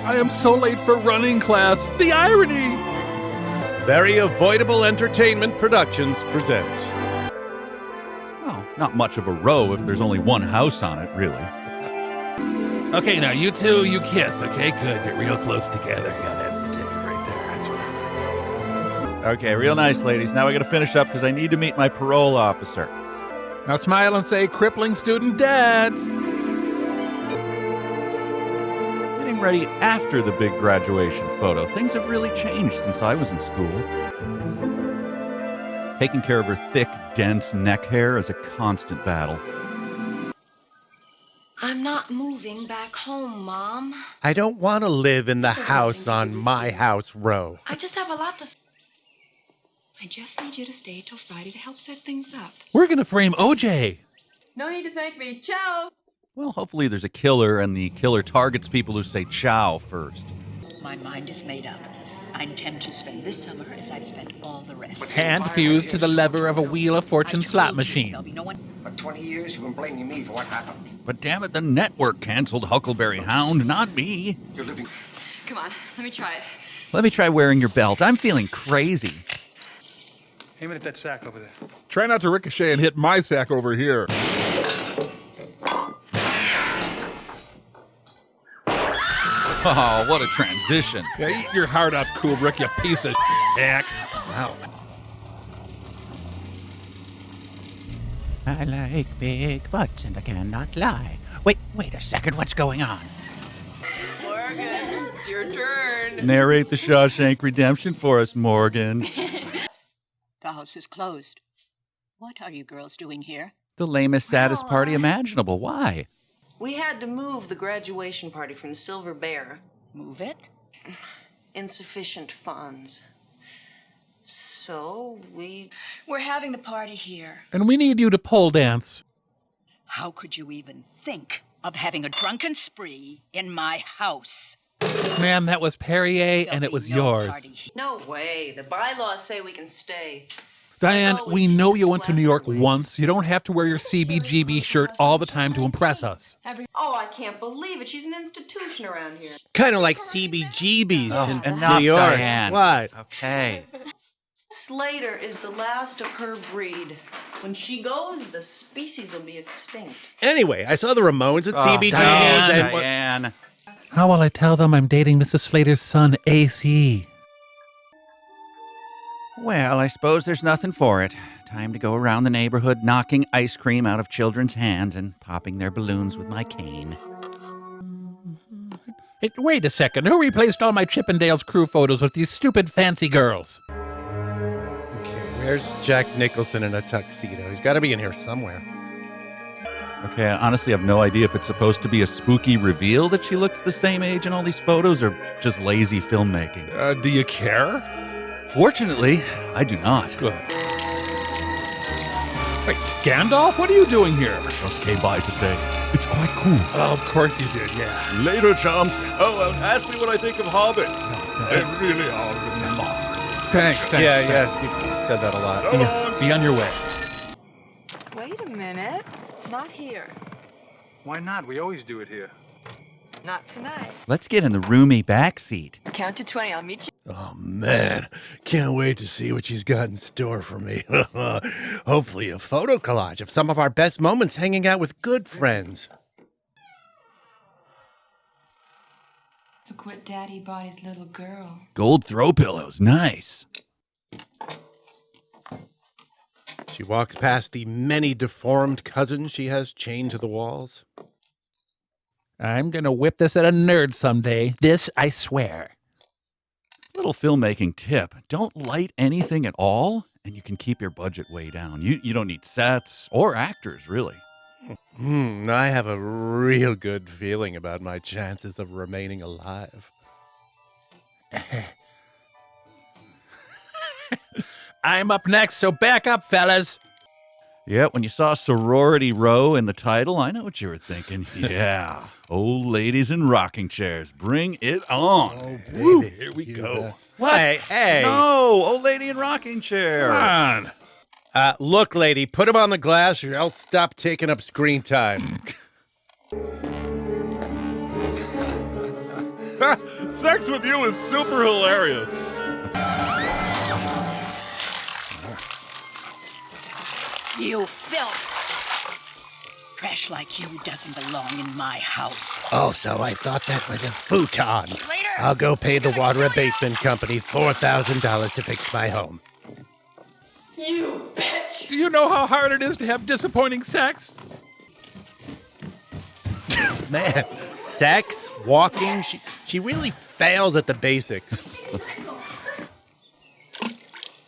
I am so late for running class. The irony! Very Avoidable Entertainment Productions presents. Well, not much of a row if there's only one house on it, really. Okay, now you two, you kiss, okay? Good, get real close together. Yeah, that's the ticket right there. That's what I like. Okay, real nice, ladies. Now I gotta finish up because I need to meet my parole officer. Now smile and say, crippling student dads. Getting ready after the big graduation photo. Things have really changed since I was in school. Taking care of her thick, dense neck hair is a constant battle. I'm not moving back home, Mom. I don't want to live in the house on my house row. I just have a lot to... I just need you to stay till Friday to help set things up. We're gonna frame OJ. No need to thank me. Ciao! Well, hopefully there's a killer, and the killer targets people who say ciao first. My mind is made up. I intend to spend this summer as I've spent all the rest. Hand fused to the lever of a Wheel of Fortune slot machine. There'll be no one. For 20 years, you've been blaming me for what happened. But damn it, the network canceled Huckleberry Hound, not me. You're living... Come on, let me try it. Let me try wearing your belt. I'm feeling crazy. Aim it at that sack over there. Try not to ricochet and hit my sack over here. Oh, what a transition. Yeah, eat your heart out, Kubrick, you piece of hack. Wow. I like big butts and I cannot lie. Wait a second, what's going on? Morgan, it's your turn. Narrate the Shawshank Redemption for us, Morgan. The house is closed. What are you girls doing here? The lamest, saddest party imaginable. Why? We had to move the graduation party from the Silver Bear. Move it? Insufficient funds. So We're having the party here. And we need you to pole dance. How could you even think of having a drunken spree in my house? Ma'am, that was Perrier, There'll and it be was no yours. party here. No way. The bylaws say we can stay. Diane, No, we it's know just you went to New York flattery. once. You don't have to wear your CBGB shirt all the time to impress us. Oh, I can't believe it. She's an institution around here. Kind of like CBGBs in enough, New York. Diane. What? Okay. Slater is the last of her breed. When she goes, the species will be extinct. Anyway, I saw the Ramones at CBGBs. Diane. How will I tell them I'm dating Mrs. Slater's son, AC? Well, I suppose there's nothing for it. Time to go around the neighborhood knocking ice cream out of children's hands and popping their balloons with my cane. Hey, wait a second. Who replaced all my Chippendales crew photos with these stupid fancy girls? Okay, where's Jack Nicholson in a tuxedo? He's got to be in here somewhere. Okay, I honestly have no idea if it's supposed to be a spooky reveal that she looks the same age in all these photos or just lazy filmmaking. Do you care? Fortunately, I do not. Good. Wait, Gandalf? What are you doing here? Just came by to say, it's quite cool. Oh, of course you did, yeah. Later, chumps. Oh, ask me what I think of hobbits. They really are remarkable. Thanks. Yes, you said that a lot. Yeah, be on your way. Wait a minute. Not here. Why not? We always do it here. Not tonight. Let's get in the roomy back seat. Count to 20. I'll meet you. Oh, man. Can't wait to see what she's got in store for me. Hopefully a photo collage of some of our best moments hanging out with good friends. Look what Daddy bought his little girl. Gold throw pillows. Nice. She walks past the many deformed cousins she has chained to the walls. I'm gonna whip this at a nerd someday. This I swear. Little filmmaking tip. Don't light anything at all, and you can keep your budget way down. You don't need sets or actors, really. I have a real good feeling about my chances of remaining alive. I'm up next, so back up, fellas. Yeah, when you saw Sorority Row in the title, I know what you were thinking. Yeah, old ladies in rocking chairs. Bring it on. Oh, baby. Woo, here we go. What? Hey. No, old lady in rocking chair. Come on. Look, lady, put him on the glass or else stop taking up screen time. Sex with you is super hilarious. You filth! Trash like you doesn't belong in my house. Oh, so I thought that was a futon. Slater! I'll go pay the water abatement company $4,000 to fix my home. You bitch! Do you know how hard it is to have disappointing sex? Man, sex, walking, she really fails at the basics.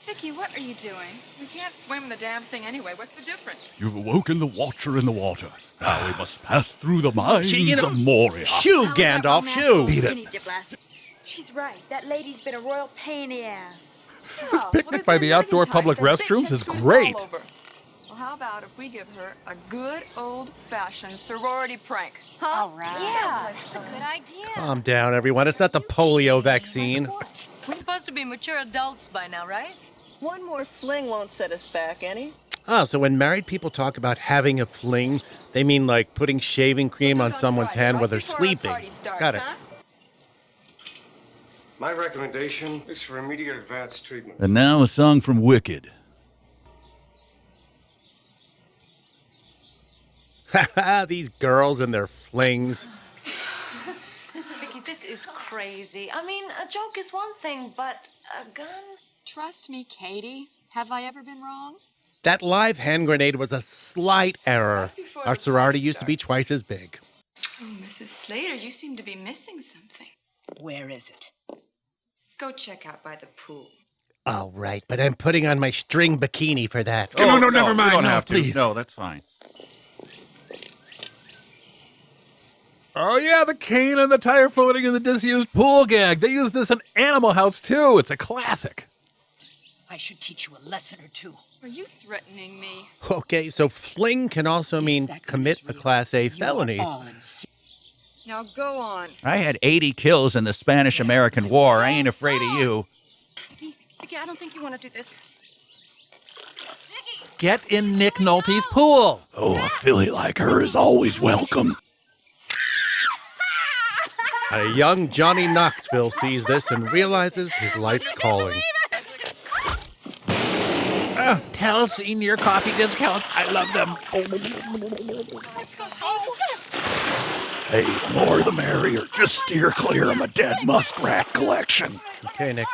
Vicky, what are you doing? We can't swim the damn thing anyway. What's the difference? You've awoken the watcher in the water. Now we must pass through the mines You know, of Moria. Shoo, Gandalf, shoo! Beat it. She's right. That lady's been a royal pain in the ass. This picnic by the outdoor public restrooms is great. Well, how about if we give her a good old-fashioned sorority prank? Huh? All right. Yeah, that's a good idea. Calm down, everyone. It's not the polio vaccine. We're supposed to be mature adults by now, right? One more fling won't set us back any. Oh, so when married people talk about having a fling, they mean like putting shaving cream on someone's hand while they're sleeping. Got it. My recommendation is for immediate advanced treatment. And now a song from Wicked. Haha, these girls and their flings. Vicky, this is crazy. I mean, a joke is one thing, but a gun? Trust me, Katie. Have I ever been wrong? That live hand grenade was a slight error. Our sorority used to be twice as big. Oh, Mrs. Slater, you seem to be missing something. Where is it? Go check out by the pool. All right, but I'm putting on my string bikini for that. Oh, no, never mind. You don't No, have to. please. No, that's fine. Oh, yeah, the cane and the tire floating in the disused pool gag. They use this in Animal House, too. It's a classic. I should teach you a lesson or two. Are you threatening me? Okay, so fling can also mean commit a Class A felony. Now go on. I had 80 kills in the Spanish-American War. I ain't afraid of you. Vicky, I don't think you want to do this. Get in Nick Nolte's pool. Oh, a filly like her is always welcome. A young Johnny Knoxville sees this and realizes his life's calling. Tell senior coffee discounts I love them. Hey, the more the merrier. Just steer clear of my dead muskrat collection. Okay, Nick.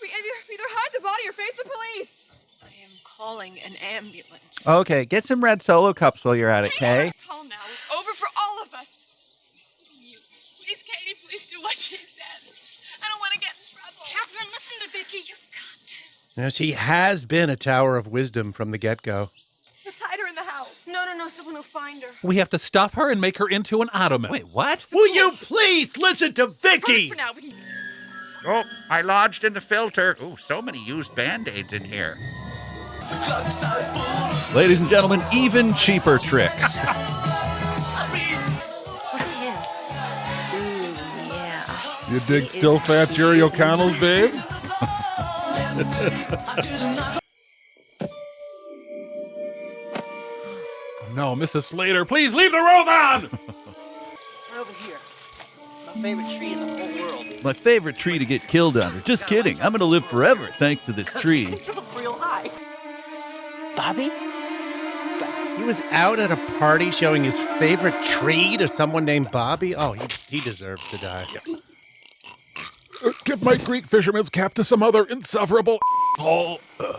We either hide the body or face the police. I am calling an ambulance. Okay, get some red Solo cups while you're at it, Kay. Call now. It's over for all of us. You. Please, Katie, please do what she says. I don't want to get in trouble. Catherine, listen to Vicky. You've got to. Now, she has been a tower of wisdom from the get-go. Let's hide her in the house. No, someone will find her. We have to stuff her and make her into an ottoman. Wait, what? Will you please listen to Vicky? For now, we Oh, I lodged in the filter. Ooh, so many used Band-Aids in here. Ladies and gentlemen, even cheaper trick. Look at him. Ooh, yeah. You dig still fat Jerry O'Connell's, babe? No, Mrs. Slater, please leave the room on! Over here. My favorite tree in the whole world. My favorite tree to get killed under. Just kidding. I'm going to live forever thanks to this tree. You look real high. Bobby? He was out at a party showing his favorite tree to someone named Bobby? Oh, he deserves to die. Give my Greek fisherman's cap to some other insufferable hole. Vicky,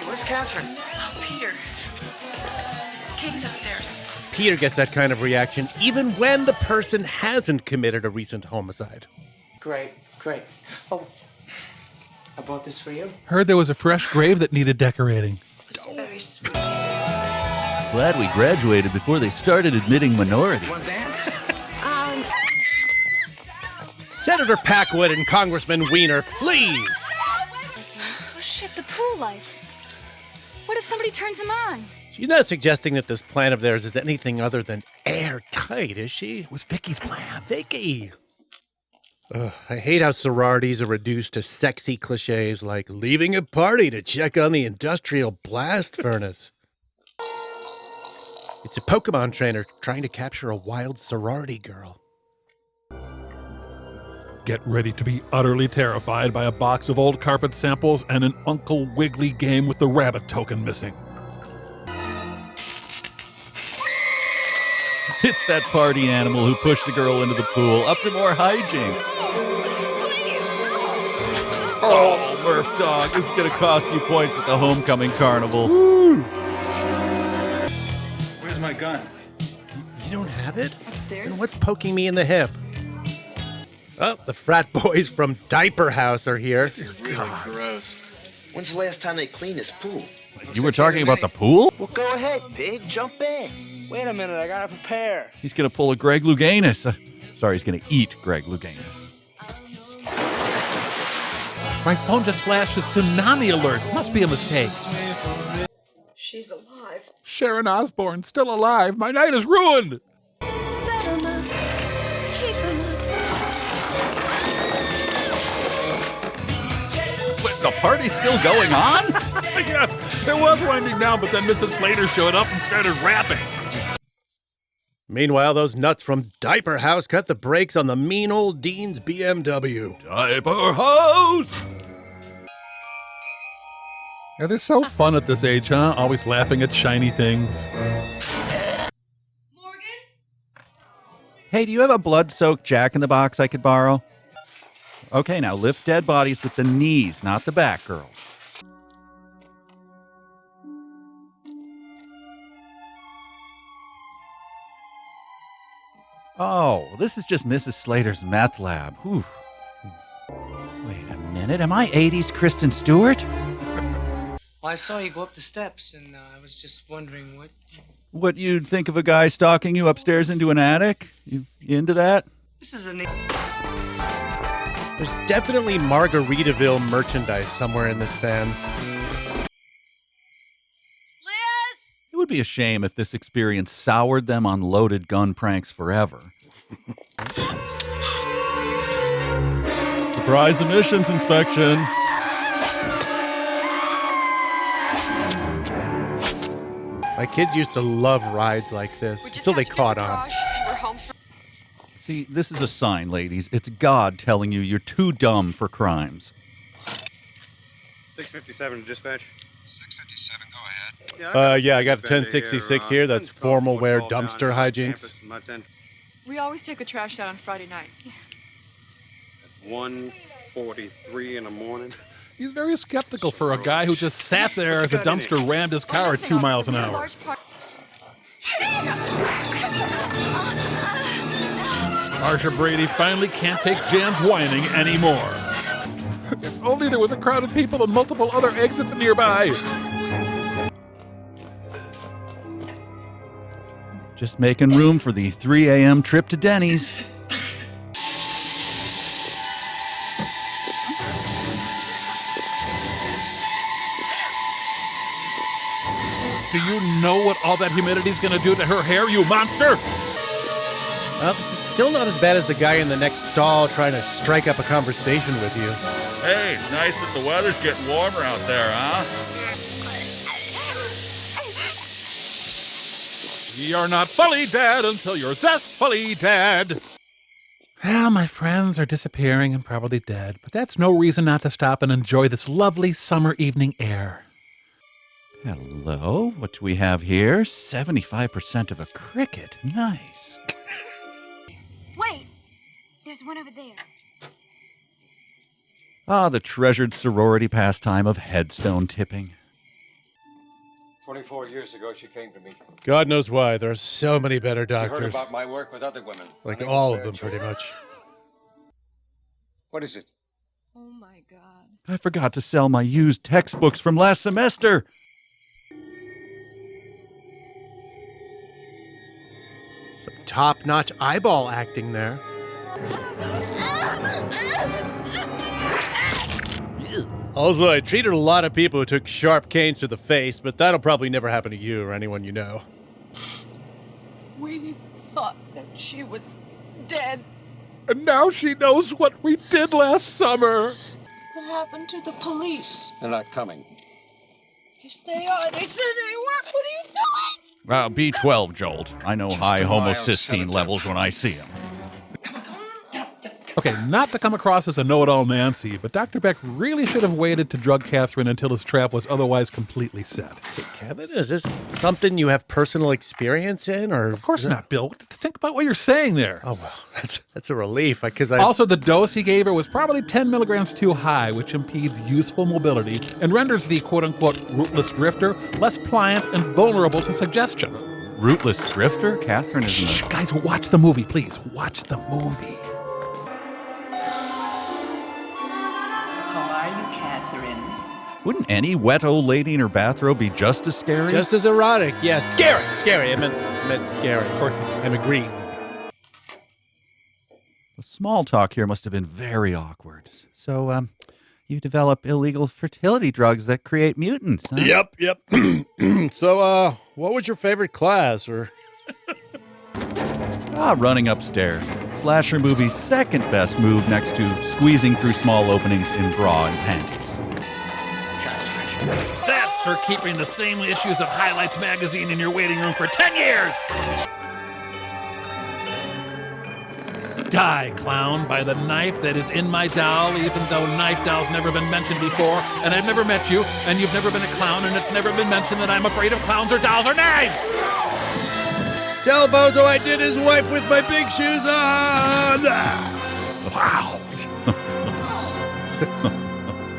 where's Catherine? Oh, Peter. Katie's upstairs. Peter gets that kind of reaction even when the person hasn't committed a recent homicide. Great. Oh, I bought this for you. Heard there was a fresh grave that needed decorating. It's very sweet. Glad we graduated before they started admitting minorities. Want to dance? Senator Packwood and Congressman Wiener, please! Oh, shit, the pool lights. What if somebody turns them on? She's not suggesting that this plan of theirs is anything other than airtight, is she? It was Vicky's plan. Vicky! Ugh, I hate how sororities are reduced to sexy cliches like leaving a party to check on the industrial blast furnace. It's a Pokemon trainer trying to capture a wild sorority girl. Get ready to be utterly terrified by a box of old carpet samples and an Uncle Wiggly game with the rabbit token missing. It's that party animal who pushed the girl into the pool. Up to more hijinks. Oh, Murph Dog, this is going to cost you points at the homecoming carnival. Woo! Where's my gun? You don't have it? Upstairs? Then what's poking me in the hip? Oh, the frat boys from Diaper House are here. This is really gross. When's the last time they cleaned this pool? You were talking about the pool? Well, go ahead, pig. Jump in. Wait a minute, I gotta prepare. He's going to pull a Greg Louganis. Sorry, he's going to eat Greg Louganis. My phone just flashed a tsunami alert. Must be a mistake. She's alive. Sharon Osbourne, still alive. My night is ruined. Set 'em up, keep 'em up. Wait, the party's still going on? Yes, it was winding down, but then Mrs. Slater showed up and started rapping. Meanwhile, those nuts from Diaper House cut the brakes on the mean old Dean's BMW. Diaper House! Yeah, they're so fun at this age, huh? Always laughing at shiny things. Morgan? Hey, do you have a blood-soaked Jack-in-the-Box I could borrow? Okay, now lift dead bodies with the knees, not the back, girl. Oh, this is just Mrs. Slater's meth lab. Whew. Wait a minute, am I 80s Kristen Stewart? Well, I saw you go up the steps, and I was just wondering What you'd think of a guy stalking you upstairs into an attic? You into that? This is a There's definitely Margaritaville merchandise somewhere in this van. It would be a shame if this experience soured them on loaded gun pranks forever. Surprise emissions inspection. My kids used to love rides like this until they caught on. See, this is a sign, ladies. It's God telling you you're too dumb for crimes. 657 dispatch. 657, go ahead. Yeah, I got 1066 here. That's formal wear dumpster hijinks. We always take the trash out on Friday night. 1:43 in the morning. He's very skeptical for a guy who just sat there as a dumpster rammed his car at 2 miles an hour. Marsha Brady finally can't take Jan's whining anymore. If only there was a crowd of people and multiple other exits nearby. Just making room for the 3 a.m. trip to Denny's. Do you know what all that humidity's gonna do to her hair, you monster? Well, it's still not as bad as the guy in the next stall trying to strike up a conversation with you. Hey, nice that the weather's getting warmer out there, huh? You're not fully dead until you're zestfully dead. Well, my friends are disappearing and probably dead, but that's no reason not to stop and enjoy this lovely summer evening air. Hello, what do we have here? 75% of a cricket. Nice. Wait, there's one over there. Ah, the treasured sorority pastime of headstone tipping. 24 years ago, she came to me. God knows why. There are so many better She heard doctors. about my work with other women. Like Unable all to of them, bear pretty much. What is it? Oh my God. I forgot to sell my used textbooks from last semester. Some top-notch eyeball acting there. Also, I treated a lot of people who took sharp canes to the face, but that'll probably never happen to you or anyone you know. We thought that she was dead. And now she knows what we did last summer. What happened to the police? They're not coming. Yes, they are. They said they were. What are you doing? B12, Jolt. I know high homocysteine levels when I see them. Okay, not to come across as a know-it-all Nancy, but Dr. Beck really should have waited to drug Catherine until his trap was otherwise completely set. Kevin, is this something you have personal experience in, or? Of course not, Bill. Think about what you're saying there. Oh, well, that's a relief, because Also, the dose he gave her was probably 10 milligrams too high, which impedes useful mobility and renders the quote-unquote rootless drifter less pliant and vulnerable to suggestion. Rootless drifter? Catherine is Shh, guys, watch the movie, please. Watch the movie. How are you, Catherine? Wouldn't any wet old lady in her bathrobe be just as scary? Just as erotic, yeah. Scary. I meant scary. Of course, I'm agreeing. The small talk here must have been very awkward. So, you develop illegal fertility drugs that create mutants, huh? Yep. So, what was your favorite class, or? Running upstairs. Slasher movie's second best move next to squeezing through small openings in bra and panties. That's for keeping the same issues of Highlights magazine in your waiting room for 10 years! Die, clown, by the knife that is in my doll, even though knife doll's never been mentioned before, and I've never met you, and you've never been a clown, and it's never been mentioned that I'm afraid of clowns or dolls or knives! Tell Bozo I did his wife with my big shoes on! Wow.